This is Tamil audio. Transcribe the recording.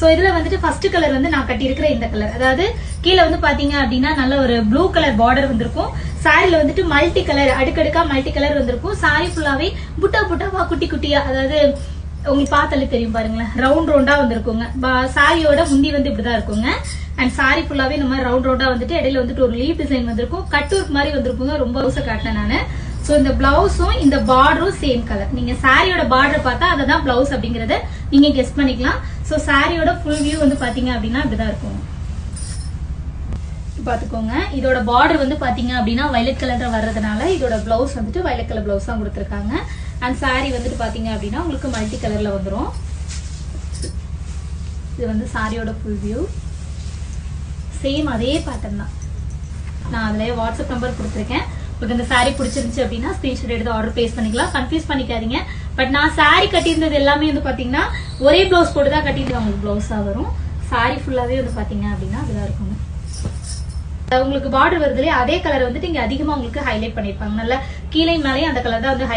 சோ இதுல வந்துட்டு ஃபர்ஸ்ட் கலர் வந்து நான் கட்டி இருக்கிற இந்த கலர், அதாவது கீழே வந்து பாத்தீங்க அப்படின்னா நல்ல ஒரு ப்ளூ கலர் பார்டர் வந்திருக்கும். சாரில வந்துட்டு மல்டி கலர், அடுக்கடுக்கா மல்டி கலர் வந்திருக்கும். சாரி ஃபுல்லாவே புட்டா புட்டாவா குட்டி குட்டியா, அதாவது உங்களுக்கு பார்த்தாலே தெரியும் பாருங்களேன், ரவுண்ட் ரவுண்டா வந்திருக்குங்க. சாரியோட முந்தி வந்து இப்படிதான் இருக்குங்க. அண்ட் சாரி ஃபுல்லாவே இந்த மாதிரி ரவுண்ட் ரவுண்டா வந்துட்டு இடையில வந்துட்டு ஒரு லீப் டிசைன் வந்திருக்கும். கட் ஒர்க் மாதிரி வந்திருக்குங்க. ரொம்ப ப்ளவுஸை காட்டினேன் நானு. சோ இந்த பிளவுஸும் இந்த பார்டரும் சேம் கலர். நீங்க சாரியோட பார்டர் பார்த்தா அததான் பிளவுஸ் அப்படிங்கறத நீங்க கெஸ் பண்ணிக்கலாம். சோ சாரியோட ஃபுல் வியூ வந்து பாத்தீங்க அப்படின்னா இப்படிதான் இருக்கும். பாத்துக்கோங்க, இதோட பார்டர் வந்து பாத்தீங்க அப்படின்னா வயலட் கலர்ல வர்றதுனால இதோட பிளவுஸ் வந்துட்டு வயலட் கலர் பிளவுஸ் தான் கொடுத்துருக்காங்க. அண்ட் சாரி வந்துட்டு பாத்தீங்க அப்படின்னா உங்களுக்கு மல்டி கலர்ல வந்துடும். இது வந்து சாரியோட ஃபுல் வியூ. சேம் அதே பேட்டர்ன் தான். நான் அதுல வாட்ஸ்அப் நம்பர் கொடுத்துருக்கேன். உங்களுக்கு இந்த சாரி பிடிச்சிருந்துச்சு அப்படின்னா ஸ்கிரீன்ஷாட் எடுத்து ஆர்டர் பிளேஸ் பண்ணிக்கலாம். கன்ஃபியூஸ் பண்ணிக்காதீங்க. பட் நான் சாரி கட்டியிருந்தது எல்லாமே வந்து பாத்தீங்கன்னா ஒரே பிளவுஸ் போட்டு தான் கட்டிட்டு உங்களுக்கு பிளவுஸா வரும். சாரி ஃபுல்லாவே வந்து பாத்தீங்க அப்படின்னா அதுதான் இருக்குங்க. உங்களுக்கு பார்டர் வருதுலயே அதே கலர் வந்துட்டு இங்க அதிகமா உங்களுக்கு ஹைலைட் பண்ணிருப்பாங்க. நல்லா கீழே மேலே அந்த கலர் தான் வந்து